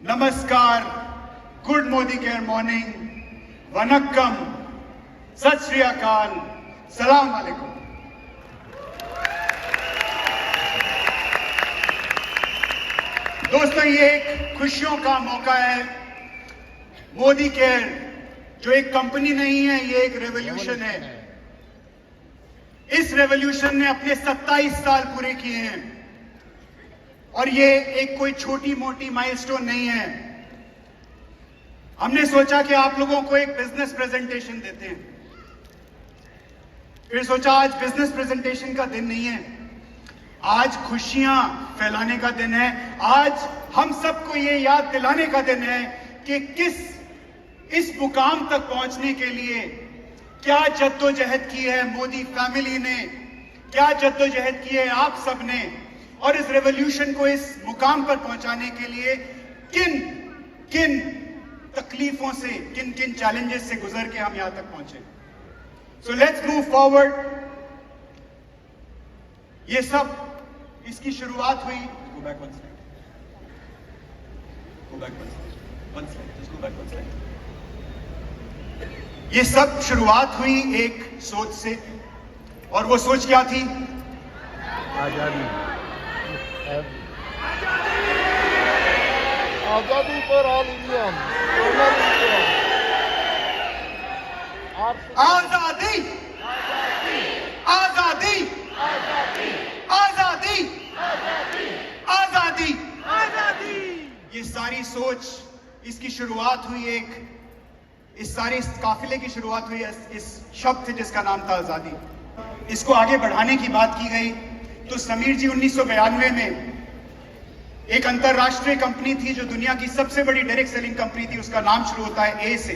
नमस्कार, good Modi care morning, Vanakkam, सत श्री अकाल, सलाम वालेकुम। दोस्तों, ये एक खुशियों का मौका है। मोदी केयर जो एक कंपनी नहीं है, ये एक रेवोल्यूशन है। इस रेवोल्यूशन ने अपने 27 साल पूरे किए हैं और ये एक कोई छोटी मोटी माइलस्टोन नहीं है। हमने सोचा कि आप लोगों को एक बिजनेस प्रेजेंटेशन देते हैं। फिर सोचा आज बिजनेस प्रेजेंटेशन का दिन नहीं है, आज खुशियां फैलाने का दिन है। आज हम सबको ये याद दिलाने का दिन है कि इस मुकाम तक पहुंचने के लिए क्या जद्दोजहद की है मोदी फैमिली ने, क्या जद्दोजहद की है आप सबने, और इस रेवोल्यूशन को इस मुकाम पर पहुंचाने के लिए किन किन तकलीफों से, किन किन चैलेंजेस से गुजर के हम यहां तक पहुंचे। So let's move forward. ये सब इसकी शुरुआत हुई, go back one slide, go back one slide, just go back one slide. ये सब शुरुआत हुई एक सोच से, और वो सोच क्या थी? आजादी। आजादी पर ऑल इंडिया, आजादी, आजादी, आजादी, आजादी, आजादी। ये सारी सोच, इसकी शुरुआत हुई इस सारे काफिले की शुरुआत हुई इस शब्द से जिसका नाम था आजादी। इसको आगे बढ़ाने की बात की गई तो समीर जी 1992 में एक अंतरराष्ट्रीय कंपनी थी जो दुनिया की सबसे बड़ी डायरेक्ट सेलिंग कंपनी थी, उसका नाम शुरू होता है ए से।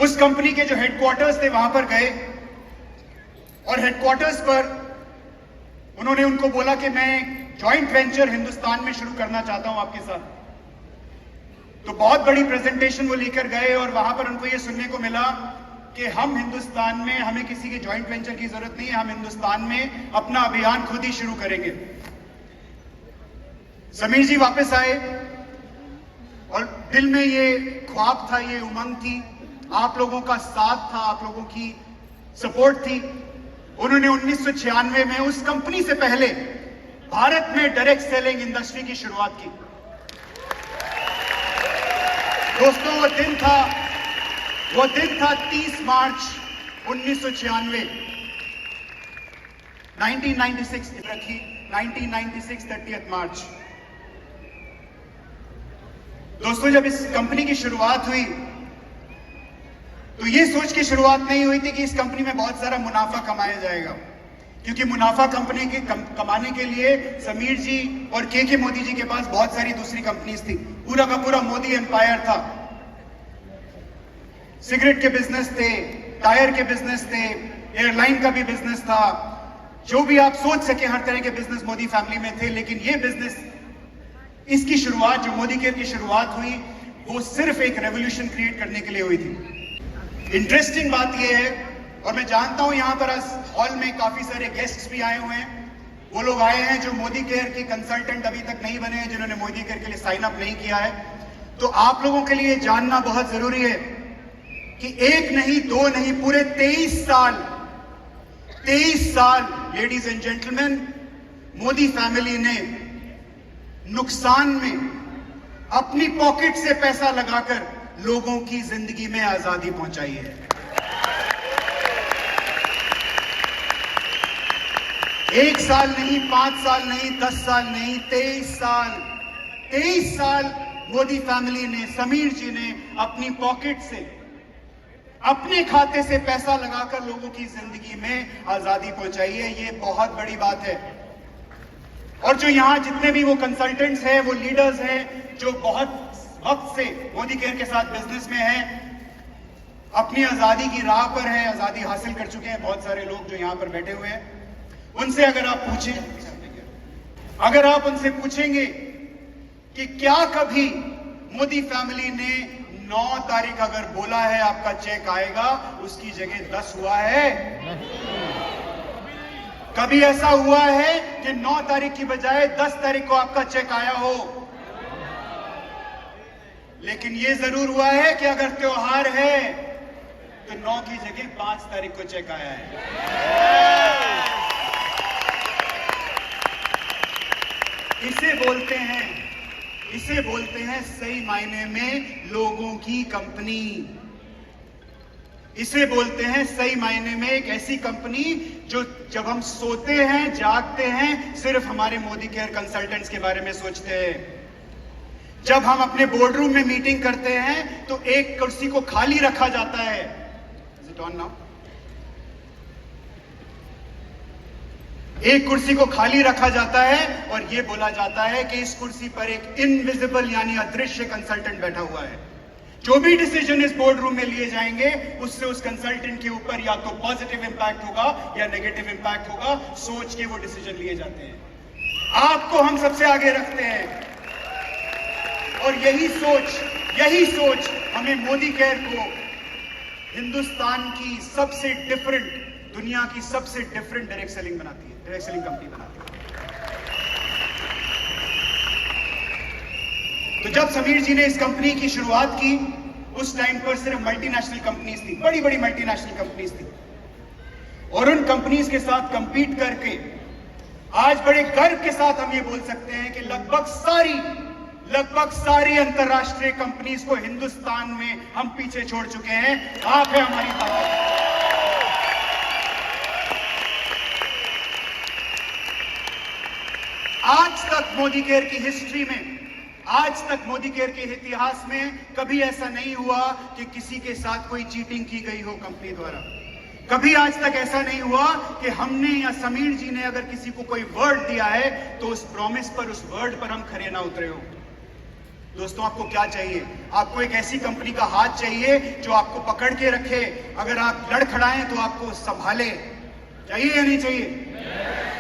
उस कंपनी के जो हेडक्वार्टर्स थे वहां पर गए और हेडक्वार्टर्स पर उन्होंने उनको बोला कि मैं जॉइंट वेंचर हिंदुस्तान में शुरू करना चाहता हूं आपके साथ। तो बहुत बड़ी प्रेजेंटेशन वो लेकर गए और वहां पर उनको ये सुनने को मिला कि हम हिंदुस्तान में, हमें किसी के जॉइंट वेंचर की जरूरत नहीं है, हम हिंदुस्तान में अपना अभियान खुद ही शुरू करेंगे। समीर जी वापस आए और दिल में ये ख्वाब था, ये उमंग थी, आप लोगों का साथ था, आप लोगों की सपोर्ट थी। उन्होंने 1996 में उस कंपनी से पहले भारत में डायरेक्ट सेलिंग इंडस्ट्री की शुरुआत की। दोस्तों, वो दिन था 30 मार्च 1996, 1996 रखी, 1996 30 मार्च। दोस्तों, जब इस कंपनी की शुरुआत हुई तो ये सोच के शुरुआत नहीं हुई थी कि इस कंपनी में बहुत सारा मुनाफा कमाया जाएगा, क्योंकि मुनाफा कमाने के लिए समीर जी और के मोदी जी के पास बहुत सारी दूसरी कंपनीज थी। पूरा का पूरा मोदी एम्पायर था। सिगरेट के बिजनेस थे, टायर के बिजनेस थे, एयरलाइन का भी बिजनेस था, जो भी आप सोच सके हर तरह के बिजनेस मोदी फैमिली में थे। लेकिन ये बिजनेस, इसकी शुरुआत, जो मोदी केयर की शुरुआत हुई, वो सिर्फ एक रेवोल्यूशन क्रिएट करने के लिए हुई थी। इंटरेस्टिंग बात यह है, और मैं जानता हूं यहां पर हॉल में काफी सारे गेस्ट्स भी आए हुए हैं, वो लोग आए हैं जो मोदी केयर के कंसल्टेंट अभी तक नहीं बने हैं, जिन्होंने मोदी केयर के लिए साइन अप नहीं किया है। तो आप लोगों के लिए जानना बहुत जरूरी है कि एक नहीं, दो नहीं, पूरे 23 साल ladies and gentleman, Modi family ने नुकसान में अपनी पॉकेट से पैसा लगाकर लोगों की जिंदगी में आजादी पहुंचाई है। एक साल नहीं, 5 साल नहीं, 10 साल नहीं, 23 साल मोदी फैमिली ने, समीर जी ने अपनी पॉकेट से, अपने खाते से पैसा लगाकर लोगों की जिंदगी में आजादी पहुंचाई है। ये बहुत बड़ी बात है। और जो यहां जितने भी वो कंसल्टेंट्स हैं, वो लीडर्स हैं, जो बहुत वक्त से मोदी केयर के साथ बिजनेस में हैं, अपनी आजादी की राह पर हैं, आजादी हासिल कर चुके हैं बहुत सारे लोग जो यहां पर बैठे हुए हैं। उनसे अगर आप उनसे पूछेंगे कि क्या कभी मोदी फैमिली ने 9 तारीख अगर बोला है आपका चेक आएगा, उसकी जगह 10 हुआ है? कभी ऐसा हुआ है कि 9 तारीख की बजाय 10 तारीख को आपका चेक आया हो? लेकिन ये जरूर हुआ है कि अगर त्योहार है तो 9 की जगह 5 तारीख को चेक आया है। इसे बोलते हैं सही मायने में लोगों की कंपनी। इसे बोलते हैं सही मायने में एक ऐसी कंपनी जो जब हम सोते हैं, जागते हैं, सिर्फ हमारे मोदी केयर कंसल्टेंट्स के बारे में सोचते हैं। जब हम अपने बोर्ड रूम में मीटिंग करते हैं तो एक कुर्सी को खाली रखा जाता है। Is it on now? एक कुर्सी को खाली रखा जाता है और यह बोला जाता है कि इस कुर्सी पर एक इनविजिबल यानी अदृश्य कंसल्टेंट बैठा हुआ है। जो भी डिसीजन इस बोर्ड रूम में लिए जाएंगे उससे उस कंसल्टेंट के ऊपर या तो पॉजिटिव इंपैक्ट होगा या नेगेटिव इंपैक्ट होगा। सोच के वो डिसीजन लिए जाते हैं। आपको हम सबसे आगे रखते हैं और यही सोच हमें मोदी केयर को हिंदुस्तान की सबसे डिफरेंट, दुनिया की सबसे डिफरेंट डायरेक्ट सेलिंग कंपनी बनाती है। तो जब समीर जी ने इस कंपनी की शुरुआत की, उस टाइम पर सिर्फ मल्टीनेशनल कंपनीज थी, बड़ी बड़ी मल्टीनेशनल कंपनीज थी, और उन कंपनीज के साथ कंपीट करके आज बड़े गर्व के साथ हम ये बोल सकते हैं कि लगभग सारी अंतरराष्ट्रीय कंपनीज को हिंदुस्तान में हम पीछे छोड़ चुके हैं। आप है हमारी ताकत। आज तक मोदी केयर की हिस्ट्री में, आज तक मोदी केयर के इतिहास में कभी ऐसा नहीं हुआ कि किसी के साथ कोई चीटिंग की गई हो कंपनी द्वारा। कभी आज तक ऐसा नहीं हुआ कि हमने या समीर जी ने अगर किसी को कोई वर्ड दिया है तो उस प्रॉमिस पर, उस वर्ड पर हम खरे ना उतरे हो। दोस्तों, आपको क्या चाहिए? आपको एक ऐसी कंपनी का हाथ चाहिए जो आपको पकड़ के रखे, अगर आप लड़खड़ाएं तो आपको संभाले। चाहिए या नहीं चाहिए?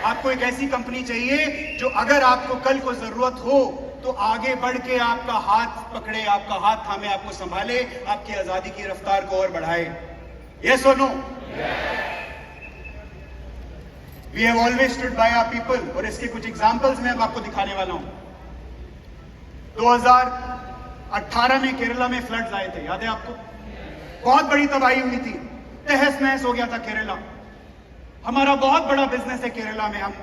आपको एक ऐसी कंपनी चाहिए जो अगर आपको कल को जरूरत हो तो आगे बढ़ के आपका हाथ पकड़े, आपका हाथ थामे, आपको संभाले, आपकी आजादी की रफ्तार को और बढ़ाए। यस और no? We have always stood by our people. और इसके कुछ एग्जांपल्स मैं अब आपको दिखाने वाला हूं। 2018 में केरला में फ्लड्स आए थे, याद है आपको? बहुत बड़ी तबाही हुई थी, तहस नहस हो गया था केरला। हमारा बहुत बड़ा बिजनेस है केरला में, हम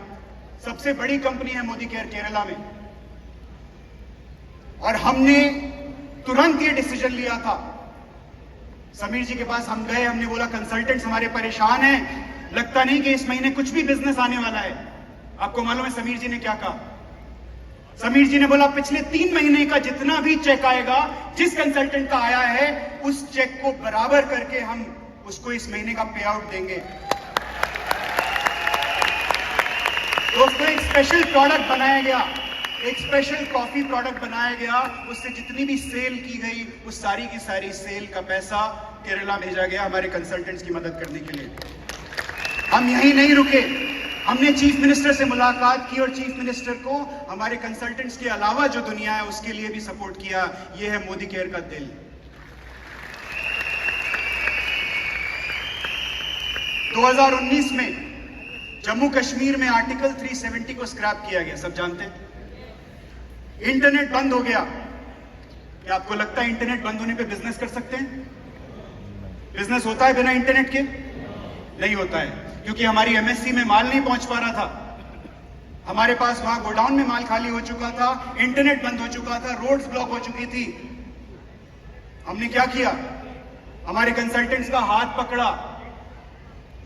सबसे बड़ी कंपनी है मोदी केयर केरला में, और हमने तुरंत ये डिसीजन लिया था। समीर जी के पास हम गए, हमने बोला कंसल्टेंट्स हमारे परेशान हैं, लगता नहीं कि इस महीने कुछ भी बिजनेस आने वाला है। आपको मालूम है समीर जी ने क्या कहा? समीर जी ने बोला पिछले 3 महीने का जितना भी चेक आएगा, जिस कंसल्टेंट का आया है, उस चेक को बराबर करके हम उसको इस महीने का पे आउट देंगे। दोस्तों, एक स्पेशल प्रोडक्ट बनाया गया, एक स्पेशल कॉफी प्रोडक्ट बनाया गया, उससे जितनी भी सेल की गई उस सारी की सारी सेल का पैसा केरला भेजा गया हमारे कंसल्टेंट्स की मदद करने के लिए। हम यहीं नहीं रुके, हमने चीफ मिनिस्टर से मुलाकात की और चीफ मिनिस्टर को हमारे कंसल्टेंट्स के अलावा जो दुनिया है उसके लिए भी सपोर्ट किया। यह है मोदी केयर का दिल। – 2019 में जम्मू कश्मीर में आर्टिकल 370 को स्क्रैप किया गया, सब जानते हैं। इंटरनेट बंद हो गया। क्या आपको लगता है इंटरनेट बंद होने पे बिजनेस कर सकते हैं? बिजनेस होता है बिना इंटरनेट के? नहीं होता है, क्योंकि हमारी एमएससी में माल नहीं पहुंच पा रहा था, हमारे पास वहां गोडाउन में माल खाली हो चुका था, इंटरनेट बंद हो चुका था, रोड्स ब्लॉक हो चुकी थी। हमने क्या किया? हमारे कंसल्टेंट्स का हाथ पकड़ा,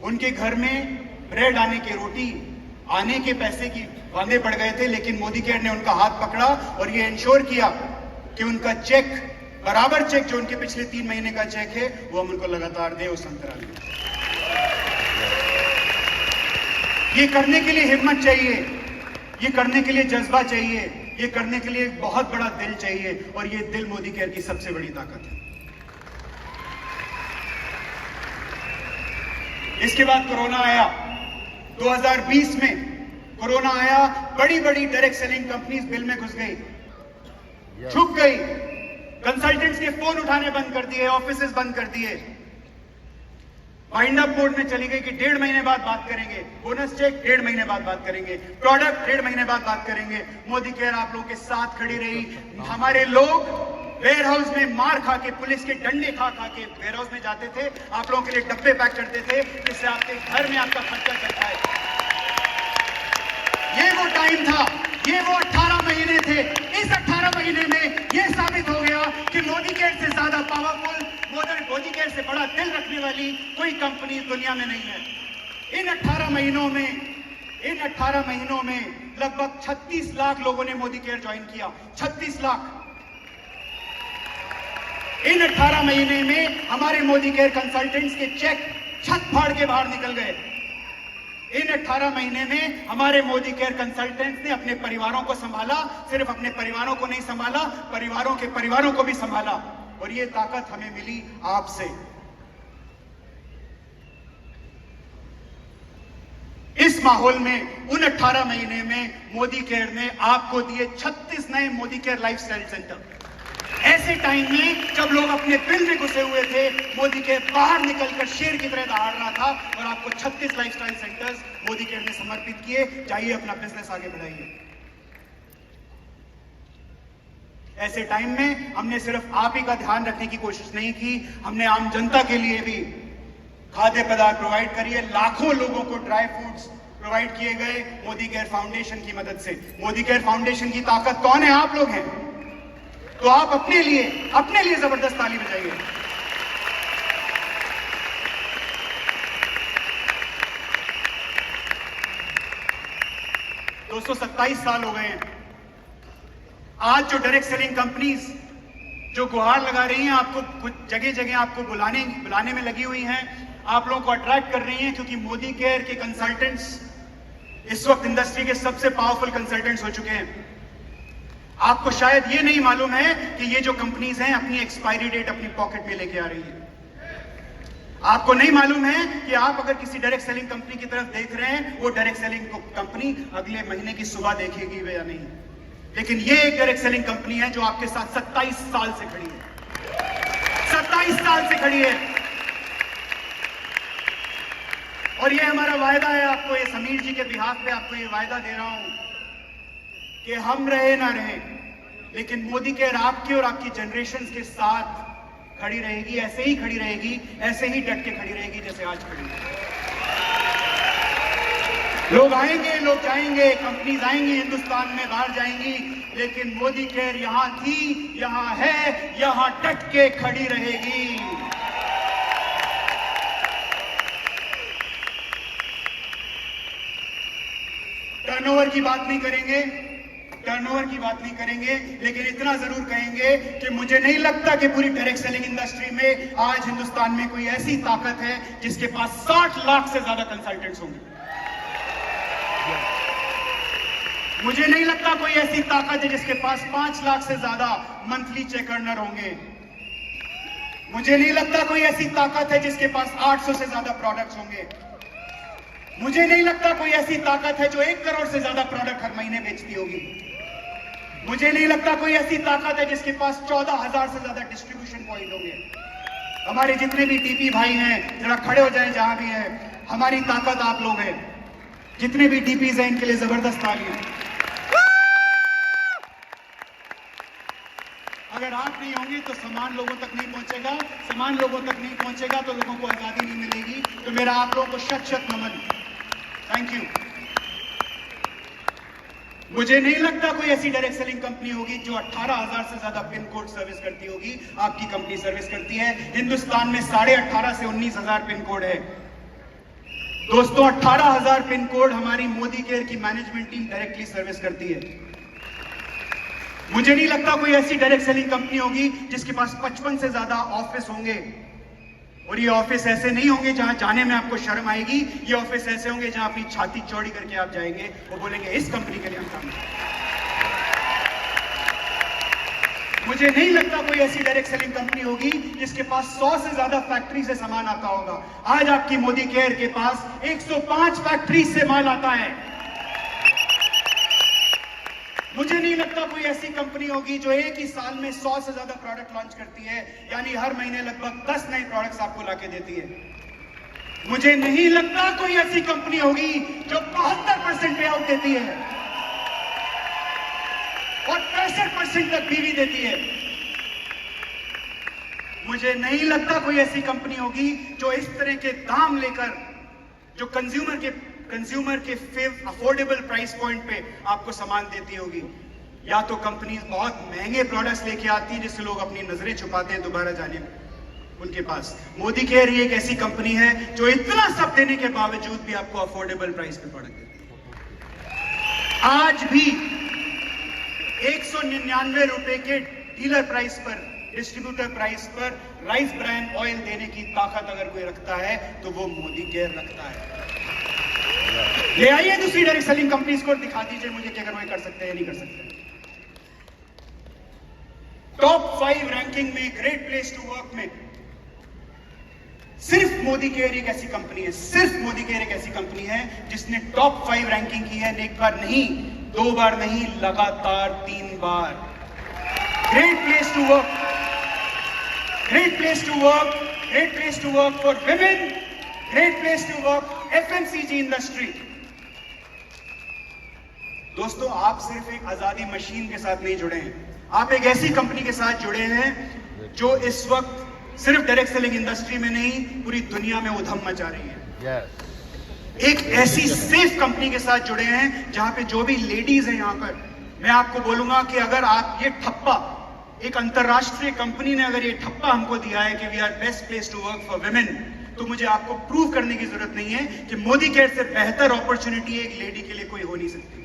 उनके घर में ब्रेड आने की, रोटी आने के पैसे की वादे पड़ गए थे, लेकिन मोदी केयर ने उनका हाथ पकड़ा और ये इंश्योर किया कि उनका चेक, बराबर चेक जो उनके पिछले 3 महीने का चेक है, वो हम उनको लगातार दे उस अंतराल में। ये करने के लिए हिम्मत चाहिए, ये करने के लिए जज्बा चाहिए, ये करने के लिए एक बहुत बड़ा दिल चाहिए, और ये दिल मोदी केयर की सबसे बड़ी ताकत है। इसके बाद कोरोना आया। 2020 में कोरोना आया, बड़ी बड़ी डायरेक्ट सेलिंग कंपनीज बिल में घुस गई, छुप गई, कंसल्टेंट्स के फोन उठाने बंद कर दिए, ऑफिसेज बंद कर दिए, वाइंड अप मोड में चली गई कि 1.5 महीने बाद बात करेंगे, बोनस चेक 1.5 महीने बाद बात करेंगे, प्रोडक्ट 1.5 महीने बाद बात करेंगे। मोदी केयर आप लोगों के साथ खड़ी रही। हमारे लोग वेयर हाउस में मार खा के, पुलिस के डंडे खा खा के वेयर हाउस में जाते थे, आप लोगों के लिए डब्बे पैक करते थे जिससे आपके घर में आपका खर्चा चलता है। ये वो टाइम था, ये वो 18 महीने थे। इस 18 महीने में ये साबित हो गया कि मोदी केयर से ज्यादा पावरफुल, मोदी केयर से बड़ा दिल रखने वाली कोई कंपनी दुनिया में नहीं है। इन 18 महीनों में लगभग 36 लाख लोगों ने मोदी केयर ज्वाइन किया। 36 लाख। इन 18 महीने में हमारे मोदी केयर कंसल्टेंट्स के चेक छत फाड़ के बाहर निकल गए। इन 18 महीने में हमारे मोदी केयर कंसल्टेंट्स ने अपने परिवारों को संभाला, सिर्फ अपने परिवारों को नहीं संभाला, परिवारों के परिवारों को भी संभाला। और ये ताकत हमें मिली आपसे। इस माहौल में उन 18 महीने में मोदी केयर ने आपको दिए 36 नए मोदी केयर लाइफस्टाइल सेंटर। ऐसे टाइम में जब लोग अपने बिल में घुसे हुए थे, मोदी केयर बाहर निकलकर शेर की तरह दहाड़ रहा था और आपको 36 लाइफस्टाइल सेंटर्स मोदी केयर ने समर्पित किए। जाइए अपना बिजनेस आगे बढ़ाइए। ऐसे टाइम में हमने सिर्फ आप ही का ध्यान रखने की कोशिश नहीं की, हमने आम जनता के लिए भी खाद्य पदार्थ प्रोवाइड करिए। लाखों लोगों को ड्राई फ्रूट्स प्रोवाइड किए गए मोदी केयर फाउंडेशन की मदद से। मोदी केयर फाउंडेशन की ताकत कौन है? आप लोग हैं। तो आप अपने लिए जबरदस्त ताली बजाइए। दोस्तों, 27 साल हो गए हैं। आज जो डायरेक्ट सेलिंग कंपनीज जो गुहार लगा रही हैं, आपको कुछ जगह जगह आपको बुलाने में लगी हुई हैं, आप लोगों को अट्रैक्ट कर रही हैं, क्योंकि मोदी केयर के कंसल्टेंट्स इस वक्त इंडस्ट्री के सबसे पावरफुल कंसल्टेंट्स हो चुके हैं। आपको शायद ये नहीं मालूम है कि ये जो कंपनीज हैं अपनी एक्सपायरी डेट अपनी पॉकेट में लेके आ रही है। आपको नहीं मालूम है कि आप अगर किसी डायरेक्ट सेलिंग कंपनी की तरफ देख रहे हैं, वो डायरेक्ट सेलिंग कंपनी अगले महीने की सुबह देखेगी या नहीं। लेकिन ये एक डायरेक्ट सेलिंग कंपनी है जो आपके साथ 27 साल से खड़ी है। 27 साल से खड़ी है। और ये हमारा वायदा है आपको, ये समीर जी के बिहाफ पे आपको ये वायदा दे रहा हूं कि हम रहे ना रहे, लेकिन मोदी केयर आपके और आपकी जनरेशन के साथ खड़ी रहेगी। ऐसे ही खड़ी रहेगी, ऐसे ही डट के खड़ी रहेगी जैसे आज खड़ी है। लोग आएंगे, लोग जाएंगे, कंपनीज आएंगी हिंदुस्तान में, बाहर जाएंगी, लेकिन मोदी केयर यहां थी, यहां है, यहां डट के खड़ी रहेगी। टर्नओवर की बात नहीं करेंगे, लेकिन इतना जरूर कहेंगे कि मुझे नहीं लगता कि पूरी डायरेक्ट सेलिंग इंडस्ट्री में आज हिंदुस्तान में कोई ऐसी ताकत है जिसके पास 60 लाख से ज्यादा कंसल्टेंट्स होंगे। मुझे नहीं लगता कोई ऐसी ताकत है जिसके पास 5 लाख से ज्यादा मंथली चेक अर्नर होंगे। मुझे नहीं लगता कोई ऐसी ताकत है जिसके पास 800 से ज्यादा प्रोडक्ट्स होंगे। मुझे नहीं लगता कोई ऐसी ताकत है जो 1 करोड़ से ज्यादा प्रोडक्ट हर महीने बेचती होगी। मुझे नहीं लगता कोई ऐसी ताकत है जिसके पास 14,000 से ज्यादा डिस्ट्रीब्यूशन पॉइंट होंगे। हमारे जितने भी डीपी भाई हैं, जरा खड़े हो जाएं जहां भी हैं। हमारी ताकत आप लोग हैं। जितने भी डीपीज हैं, इनके लिए जबरदस्त तालियां। अगर आप नहीं होंगे तो सामान लोगों तक नहीं पहुंचेगा, सामान लोगों तक नहीं पहुंचेगा तो लोगों को आजादी नहीं मिलेगी। तो मेरा आप लोगों को शत नमन। Thank you. मुझे नहीं लगता कोई ऐसी डायरेक्ट सेलिंग कंपनी होगी जो 18,000 से ज्यादा पिन कोड सर्विस करती होगी। आपकी कंपनी सर्विस करती है। हिंदुस्तान में 18,500 से 19,000 पिन कोड है। दोस्तों, 18,000 पिन कोड हमारी मोदी केयर की मैनेजमेंट टीम डायरेक्टली सर्विस करती है। मुझे नहीं लगता कोई ऐसी डायरेक्ट सेलिंग कंपनी होगी जिसके पास 55 से ज्यादा ऑफिस होंगे। और ये ऑफिस ऐसे नहीं होंगे जहां जाने में आपको शर्म आएगी। ये ऑफिस ऐसे होंगे जहां अपनी छाती चौड़ी करके आप जाएंगे और बोलेंगे इस कंपनी के लिए हम काम करें। मुझे नहीं लगता कोई ऐसी डायरेक्ट सेलिंग कंपनी होगी जिसके पास 100 से ज्यादा फैक्ट्री से सामान आता होगा। आज आपकी मोदी केयर के पास 105 फैक्ट्री से माल आता है। मुझे नहीं लगता कोई ऐसी कंपनी होगी जो एक ही साल में 100 से ज्यादा प्रोडक्ट लॉन्च करती है, यानी हर महीने लगभग 10 नए प्रोडक्ट्स आपको लाके देती है। मुझे नहीं लगता कोई ऐसी कंपनी होगी जो 72% पे आउट देती है और 65% तक पीवी देती है। मुझे नहीं लगता कोई ऐसी कंपनी होगी जो इस तरह के दाम लेकर, जो कंज्यूमर के अफोर्डेबल प्राइस पॉइंट पे आपको सामान देती होगी। या तो कंपनीज बहुत महंगे प्रोडक्ट्स लेके आती हैं जिससे लोग अपनी नजरें छुपाते हैं दोबारा जाने में उनके पास। मोदी केयर ही एक ऐसी कंपनी है जो इतना सब देने के बावजूद भी आपको अफोर्डेबल प्राइस पे प्रोडक्ट देती है। आज भी 199 रुपए के डीलर प्राइस पर, डिस्ट्रीब्यूटर प्राइस पर राइस ब्रांड ऑयल देने की ताकत अगर कोई रखता है तो वो मोदी केयर रखता है। ले आइए दूसरी डायरेक्ट सेलिंग कंपनीज को, दिखा दीजिए मुझे कि अगर वो कर सकते हैं या नहीं कर सकते। टॉप 5 रैंकिंग में, ग्रेट प्लेस टू वर्क में सिर्फ मोदी केयर एक ऐसी कंपनी है, सिर्फ मोदी केयर एक ऐसी कंपनी है जिसने टॉप 5 रैंकिंग की है। एक बार नहीं, 2 बार नहीं, लगातार 3 बार। Great place to work, great place to work, great place to work for women, great place to work FMCG industry. दोस्तों, आप सिर्फ एक आजादी मशीन के साथ नहीं जुड़े हैं, आप एक ऐसी कंपनी के साथ जुड़े हैं जो इस वक्त सिर्फ डायरेक्ट सेलिंग इंडस्ट्री में नहीं, पूरी दुनिया में उधम मचा रही है। एक ऐसी सेफ कंपनी के साथ जुड़े हैं जहां पे जो भी लेडीज हैं यहां पर, मैं आपको बोलूंगा कि अगर आप ये ठप्पा, एक अंतरराष्ट्रीय कंपनी ने अगर ये ठप्पा हमको दिया है कि we are best place to work for women, तो मुझे आपको प्रूव करने की जरूरत नहीं है कि मोदी केयर से बेहतर अपॉर्चुनिटी एक लेडी के लिए कोई हो नहीं सकती।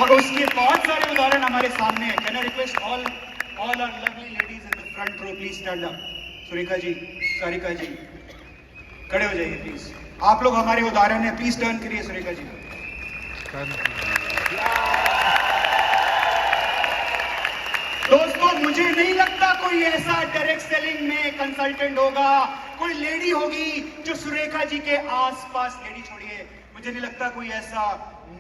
और उसके बहुत सारे उदाहरण हमारे सामने हैं। Can I request all our lovely ladies in the front row, please stand up. Surekha ji, Sarika ji, खड़े हो जाइए प्लीज। आप लोग हमारे उदाहरण हैं, प्लीज टर्न करिए सुरेखा जी। दोस्तों, मुझे नहीं लगता कोई ऐसा डायरेक्ट सेलिंग में कंसल्टेंट होगा, कोई लेडी होगी जो सुरेखा जी के आसपास, लेडी छोड़िए, मुझे नहीं लगता कोई ऐसा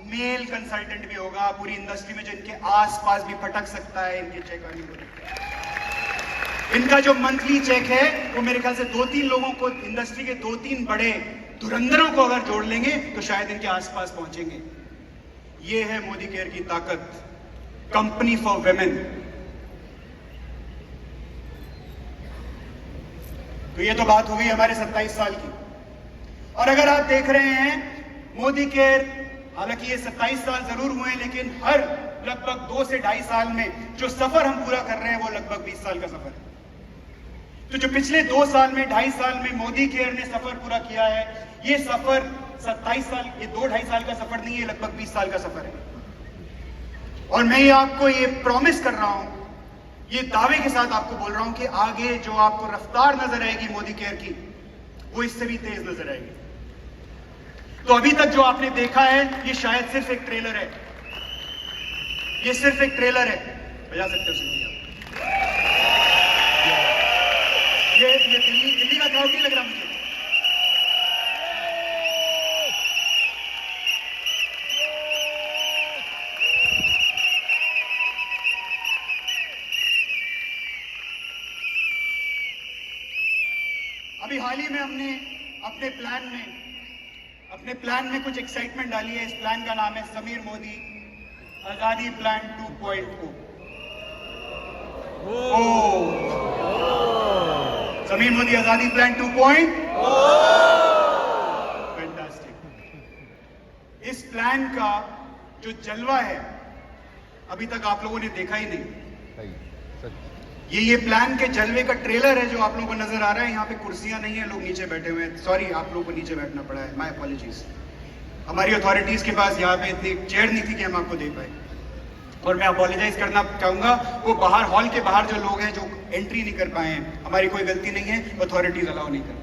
मेल कंसल्टेंट भी होगा पूरी इंडस्ट्री में जो इनके आसपास भी फटक सकता है इनके चेक आने को। इनका जो मंथली चेक है वो मेरे ख्याल से 2-3 लोगों को, इंडस्ट्री के 2-3 बड़े धुरंधरों को अगर जोड़ लेंगे तो शायद इनके आसपास पहुंचेंगे। ये है मोदी केयर की ताकत, कंपनी फॉर विमेन। तो ये तो बात हो गई हमारे 27 साल की। और अगर आप देख रहे हैं मोदी केयर, हालांकि ये 27 साल जरूर हुए, लेकिन हर लगभग 2 से 2.5 साल में जो सफर हम पूरा कर रहे हैं वो लगभग 20 साल का सफर है। तो जो पिछले 2 साल में, 2.5 साल में मोदी केयर ने सफर पूरा किया है, ये सफर 27 साल, ये 2-2.5 साल का सफर नहीं है, लगभग 20 साल का सफर है। और मैं आपको ये प्रॉमिस कर रहा हूं, ये दावे के साथ आपको बोल रहा हूं कि आगे जो आपको रफ्तार नजर आएगी मोदी केयर की, वो इससे भी तेज नजर आएगी। तो अभी तक जो आपने देखा है ये शायद सिर्फ एक ट्रेलर है, ये सिर्फ एक ट्रेलर है। बजा सकते हो सुनिए आप। ये दिल्ली का क्राउड नहीं लग रहा मुझे। अभी हाल ही में हमने अपने प्लान में कुछ एक्साइटमेंट डाली है। इस प्लान का नाम है समीर मोदी आजादी प्लान 2.0। समीर मोदी आजादी प्लान 2.0। फैंटास्टिक। इस प्लान का जो जलवा है अभी तक आप लोगों ने देखा ही नहीं। ये प्लान के जलवे का ट्रेलर है जो आप लोगों को नजर आ रहा है। यहाँ पे कुर्सियां नहीं है, लोग नीचे बैठे हुए हैं। सॉरी, आप लोगों को नीचे बैठना पड़ा है, माय अपॉलॉजीज। हमारी अथॉरिटीज के पास यहाँ पे इतनी चेयर नहीं थी कि हम आपको दे पाए, और मैं अपॉलोजाइज करना चाहूंगा वो बाहर, हॉल के बाहर जो लोग हैं जो एंट्री नहीं कर पाए हैं, हमारी कोई गलती नहीं है, अथॉरिटीज अलाउ नहीं कर।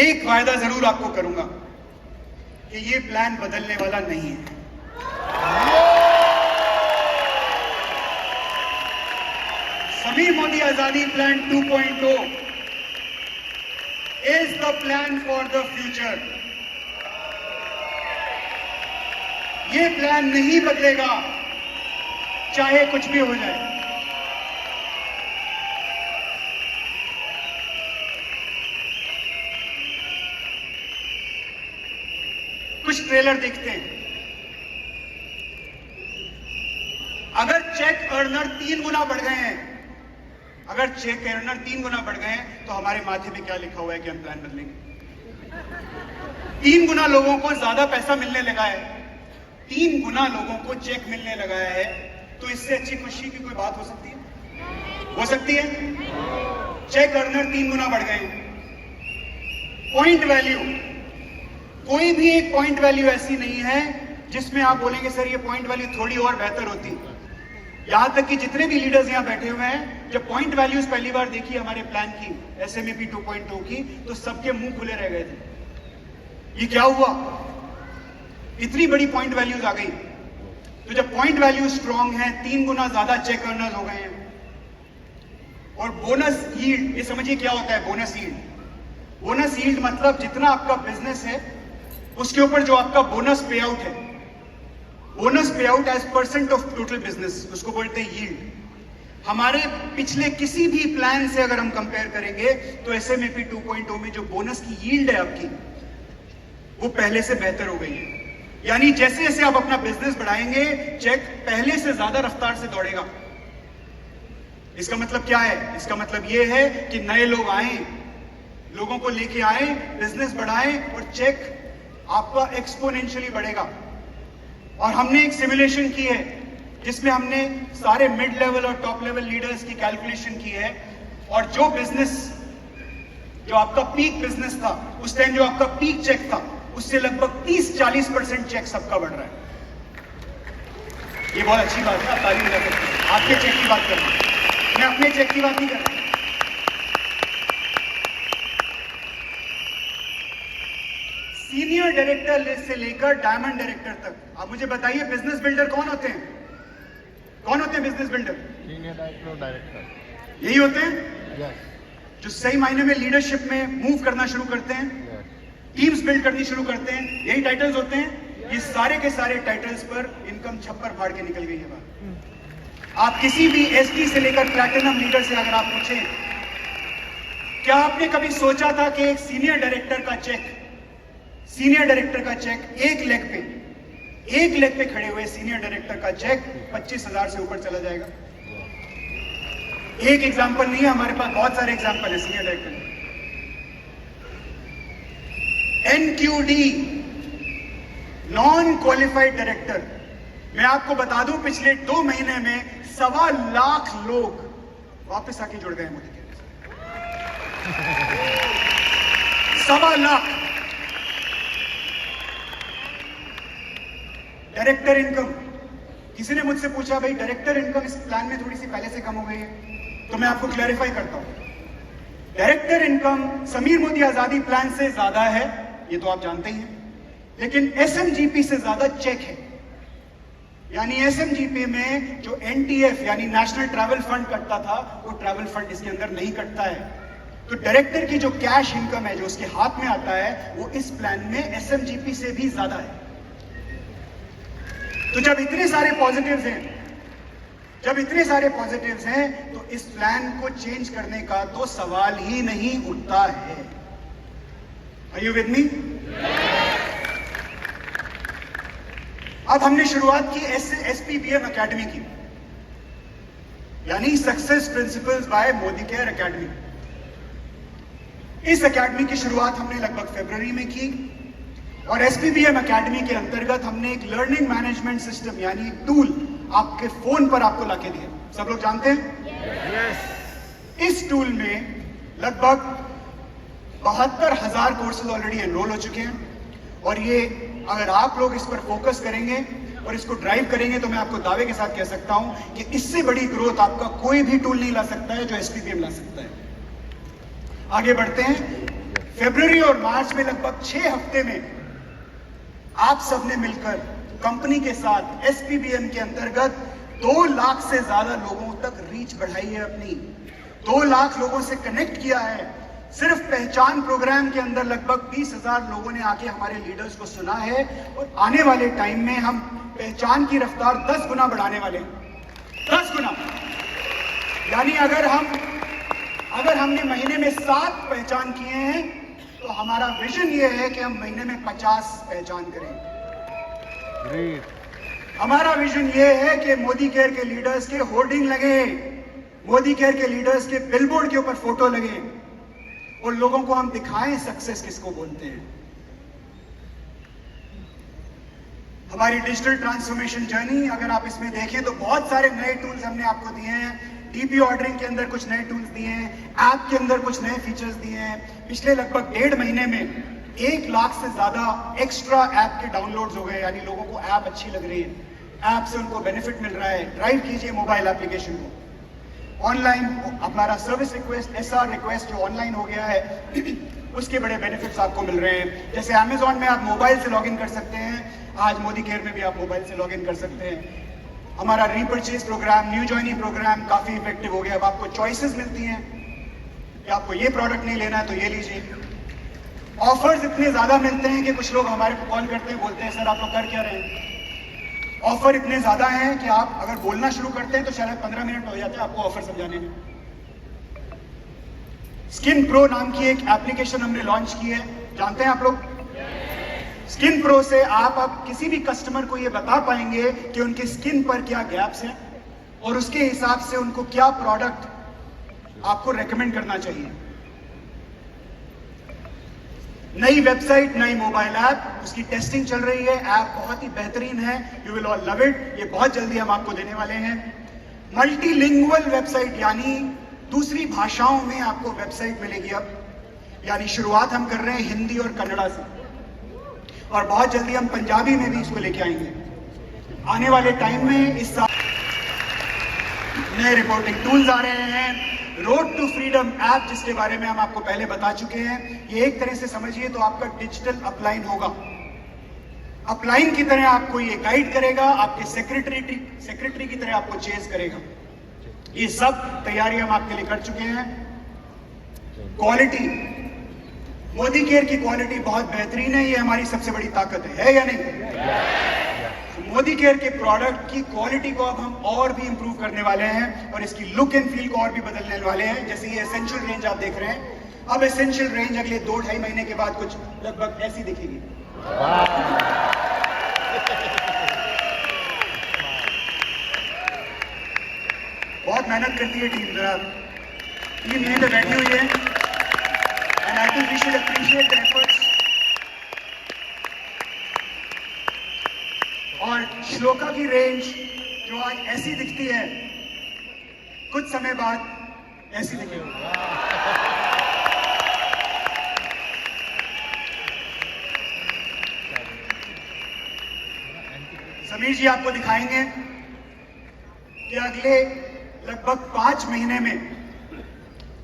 एक वायदा जरूर आपको करूंगा कि ये प्लान बदलने वाला नहीं है। समीर मोदी आजादी plan 2.0 is the plan for the future। ये प्लान नहीं बदलेगा चाहे कुछ भी हो जाए। कुछ ट्रेलर देखते हैं। अगर चेक अर्नर 3 गुना बढ़ गए हैं, अगर चेक अर्नर 3 गुना बढ़ गए हैं, तो हमारे माथे पे क्या लिखा हुआ है कि हम प्लान बदलेंगे? 3 गुना लोगों को ज्यादा पैसा मिलने लगा है, 3 गुना लोगों को चेक मिलने लगा है, तो इससे अच्छी खुशी की कोई बात हो सकती है? हो सकती है? चेक अर्नर 3 गुना बढ़ गए हैं। पॉइंट वैल्यू, कोई भी एक पॉइंट वैल्यू ऐसी नहीं है जिसमें आप बोलेंगे सर ये पॉइंट वैल्यू थोड़ी और बेहतर होती। यहां तक कि जितने भी लीडर्स यहां बैठे हुए हैं, जब पॉइंट वैल्यूज पहली बार देखी हमारे प्लान की, SMEP 2.0 की, तो सबके मुंह खुले रह गए थे। ये क्या हुआ? इतनी बड़ी पॉइंट वैल्यूज आ गई। तो जब पॉइंट वैल्यू स्ट्रांग है, 3 गुना ज्यादा चेक अर्नर्स हो गए हैं। और बोनस यील्ड, ये समझिए क्या होता है बोनस यील्ड? बोनस यील्ड मतलब जितना आपका बिजनेस है उसके ऊपर जो आपका बोनस पे आउट है, bonus payout as % of total business, उसको बोलते हैं यील्ड। हमारे पिछले किसी भी प्लान से अगर हम कंपेयर करेंगे तो SMEP 2.0 में जो बोनस की यील्ड है आपकी, वो पहले से बेहतर हो गई है। यानी जैसे जैसे आप अपना बिजनेस बढ़ाएंगे, चेक पहले से ज्यादा रफ्तार से दौड़ेगा। इसका मतलब क्या है? इसका मतलब यह है कि नए लोग आए, लोगों को लेके आए, बिजनेस बढ़ाएं और चेक आपका एक्सपोनेंशियली बढ़ेगा। और हमने एक सिमुलेशन की है जिसमें हमने सारे मिड लेवल और टॉप लेवल लीडर्स की कैलकुलेशन की है, और जो बिजनेस, जो आपका पीक बिजनेस था उस टाइम, जो आपका पीक चेक था, उससे लगभग 30-40% चेक सबका बढ़ रहा है। ये बहुत अच्छी बात है, आप ताली बजा सकते हैं। आपके चेक की बात कर रहा हूं, मैं अपने चेक की बात नहीं कर रहा। सीनियर डायरेक्टर से लेकर डायमंड डायरेक्टर तक, आप मुझे बताइए बिजनेस बिल्डर कौन होते हैं? कौन होते हैं बिजनेस बिल्डर? सीनियर डायरेक्टर यही होते हैं यस जो सही मायने में लीडरशिप में मूव करना शुरू करते हैं, टीम्स बिल्ड करनी शुरू करते हैं। यही टाइटल्स होते हैं। ये सारे के सारे टाइटल्स पर इनकम छप्पर फाड़ के निकल गई है बात। आप किसी भी SD से लेकर प्लैटिनम लीडर से अगर आप पूछें, क्या आपने कभी सोचा था कि एक सीनियर डायरेक्टर का चेक, सीनियर डायरेक्टर का चेक एक लेग पे खड़े हुए सीनियर डायरेक्टर का चेक 25,000 से ऊपर चला जाएगा? एक एग्जांपल नहीं है, हमारे पास बहुत सारे एग्जांपल है senior director. NQD, non qualified director, मैं आपको बता दूं पिछले 2 महीने में 1.25 लाख लोग वापस आके जुड़ गए मोदी के। 1.25 लाख। डायरेक्टर इनकम, किसी ने मुझसे पूछा भाई डायरेक्टर इनकम इस प्लान में थोड़ी सी पहले से कम हो गई है, तो मैं आपको क्लैरिफाई करता हूं। डायरेक्टर इनकम समीर मोदी आजादी प्लान से ज्यादा है, ये तो आप जानते ही हैं, लेकिन SMGP से ज्यादा चेक है। यानी SMGP में जो NTF यानी नेशनल ट्रैवल फंड कटता था, वो ट्रैवल फंड इसके अंदर नहीं कटता है। तो डायरेक्टर की जो कैश इनकम है, जो उसके हाथ में आता है, वो इस प्लान में SMGP से भी ज्यादा है। तो जब इतने सारे पॉजिटिव्स हैं, तो इस प्लान को चेंज करने का तो सवाल ही नहीं उठता है। Are you with me? अब हमने शुरुआत की SPBM अकेडमी की, यानी success principles by Modicare academy. इस अकेडमी की शुरुआत हमने लगभग फरवरी में की, और SPBM अकेडमी के अंतर्गत हमने एक लर्निंग मैनेजमेंट सिस्टम यानी टूल आपके फोन पर आपको लाके दिया। सब लोग जानते हैं yes. इस टूल में लगभग 72,000 कोर्सेज ऑलरेडी एनरोल हो चुके हैं, और ये अगर आप लोग इस पर फोकस करेंगे और इसको ड्राइव करेंगे, तो मैं आपको दावे के साथ कह सकता हूं कि इससे बड़ी ग्रोथ आपका कोई भी टूल नहीं ला सकता है जो SPBM ला सकता है। आगे बढ़ते हैं। फरवरी और मार्च में लगभग 6 हफ्ते में आप सबने मिलकर कंपनी के साथ SPBM के अंतर्गत 2 लाख से ज्यादा लोगों तक रीच बढ़ाई है अपनी। 2 लाख लोगों से कनेक्ट किया है। सिर्फ पहचान प्रोग्राम के अंदर लगभग 20,000 लोगों ने आके हमारे लीडर्स को सुना है, और आने वाले टाइम में हम पहचान की रफ्तार 10 गुना बढ़ाने वाले हैं। 10 गुना। यानी अगर हमने महीने में 7 पहचान किए हैं, तो हमारा विजन ये है कि हम महीने में 50 पहचान करें। ग्रेट। हमारा विजन ये है कि मोदी केयर के लीडर्स के होर्डिंग लगे, मोदी केयर के लीडर्स के बिलबोर्ड के ऊपर फोटो लगे और लोगों को हम दिखाएं सक्सेस किसको बोलते हैं। हमारी डिजिटल ट्रांसफॉर्मेशन जर्नी अगर आप इसमें देखें तो बहुत सारे नए टूल्स हमने आपको दिए हैं। डीपी ऑर्डरिंग के अंदर कुछ नए टूल्स दिए हैं, ऐप के अंदर कुछ नए फीचर्स दिए हैं। पिछले लगभग 1.5 महीने में 1 लाख से ज्यादा एक्स्ट्रा ऐप के डाउनलोड्स हो गए, यानी लोगों को ऐप अच्छी लग रही है, ऐप से उनको बेनिफिट मिल रहा है। ड्राइव कीजिए मोबाइल एप्लीकेशन को। ऑनलाइन हमारा सर्विस रिक्वेस्ट, एसआर रिक्वेस्ट जो ऑनलाइन हो गया है उसके बड़े बेनिफिट्स आपको मिल रहे हैं। जैसे अमेजॉन में आप मोबाइल से लॉगिन कर सकते हैं, आज मोदी केयर में भी आप मोबाइल से लॉगिन कर सकते हैं। हमारा repurchase program, new joining program काफी इफेक्टिव हो गया। अब आपको चॉइसेस मिलती हैं कि आपको ये प्रोडक्ट नहीं लेना है तो ये लीजिए। ऑफर्स इतने ज्यादा मिलते हैं कि कुछ लोग हमारे को कॉल करते हैं, बोलते हैं सर आप लोग कर क्या रहे हैं। ऑफर इतने ज्यादा हैं कि आप अगर बोलना शुरू करते हैं तो शायद 15 मिनट हो जाते हैं आपको ऑफर समझाने में। स्किन प्रो नाम की एक एप्लीकेशन हमने लॉन्च की है, जानते हैं आप लोग? स्किन प्रो से आप अब किसी भी कस्टमर को ये बता पाएंगे कि उनके स्किन पर क्या गैप्स हैं और उसके हिसाब से उनको क्या प्रोडक्ट आपको रेकमेंड करना चाहिए। नई वेबसाइट, नई मोबाइल ऐप, उसकी टेस्टिंग चल रही है। ऐप बहुत ही बेहतरीन है, you will all love it. ये बहुत जल्दी हम आपको देने वाले हैं। मल्टीलिंगुअल वेबसाइट, यानी दूसरी भाषाओं में आपको वेबसाइट मिलेगी अब। यानी शुरुआत हम कर रहे हैं हिंदी और कन्नड़ा से, और बहुत जल्दी हम पंजाबी में भी इसको लेके आएंगे। आने वाले टाइम में इस साल नए रिपोर्टिंग टूल्स आ रहे हैं। रोड टू फ्रीडम ऐप, जिसके बारे में हम आपको पहले बता चुके हैं, ये एक तरह से समझिए तो आपका डिजिटल अपलाइन होगा। अपलाइन की तरह आपको ये गाइड करेगा, आपके सेक्रेटरी की तरह आपको चेज करेगा। ये सब तैयारी हम आपके लिए कर चुके हैं। क्वालिटी, मोदी केयर की क्वालिटी बहुत बेहतरीन है, ये हमारी सबसे बड़ी ताकत है या नहीं? मोदी केयर के प्रोडक्ट की क्वालिटी को अब हम और भी इंप्रूव करने वाले हैं और इसकी लुक एंड फील को और भी बदलने वाले हैं। जैसे ये एसेंशियल रेंज आप देख रहे हैं, अब एसेंशियल रेंज अगले 2-2.5 महीने के बाद कुछ लगभग ऐसी दिखेगी। बहुत मेहनत करती है टीम, जरा टीम यहीं पे बैठी हुई है, and I think we should appreciate the efforts. और श्लोका की रेंज जो आज ऐसी दिखती है, कुछ समय बाद ऐसी दिखेगी। समीर जी आपको दिखाएंगे कि अगले लगभग 5 महीने में,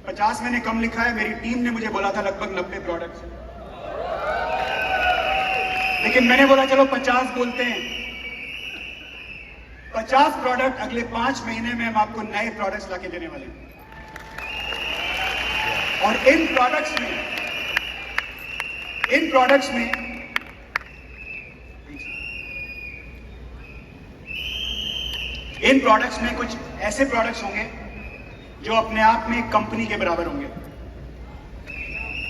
50 मैंने कम लिखा है, मेरी टीम ने मुझे बोला था लगभग 90 प्रोडक्ट्स, लेकिन मैंने बोला चलो 50 बोलते हैं। 50 प्रोडक्ट अगले 5 महीने में हम आपको नए प्रोडक्ट्स लाके देने वाले हैं। और इन प्रोडक्ट्स में कुछ ऐसे प्रोडक्ट्स होंगे जो अपने आप में एक कंपनी के बराबर होंगे,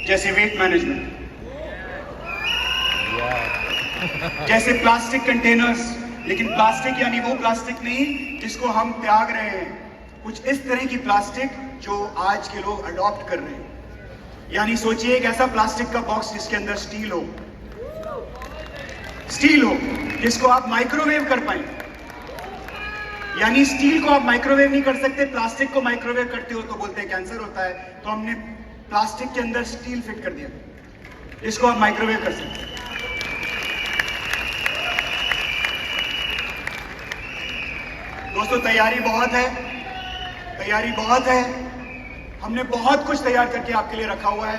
जैसे वेट मैनेजमेंट, जैसे प्लास्टिक कंटेनर्स, लेकिन प्लास्टिक यानी वो प्लास्टिक नहीं जिसको हम त्याग रहे हैं, कुछ इस तरह की प्लास्टिक जो आज के लोग अडॉप्ट कर रहे हैं। यानी सोचिए एक ऐसा प्लास्टिक का बॉक्स जिसके अंदर स्टील हो जिसको आप माइक्रोवेव कर पाए। यानी स्टील को आप माइक्रोवेव नहीं कर सकते, प्लास्टिक को माइक्रोवेव करते हो तो बोलते हैं कैंसर होता है, तो हमने प्लास्टिक के अंदर स्टील फिट कर दिया जिसको आप माइक्रोवेव कर सकते हैं। दोस्तों तैयारी बहुत है, हमने बहुत कुछ तैयार करके आपके लिए रखा हुआ है।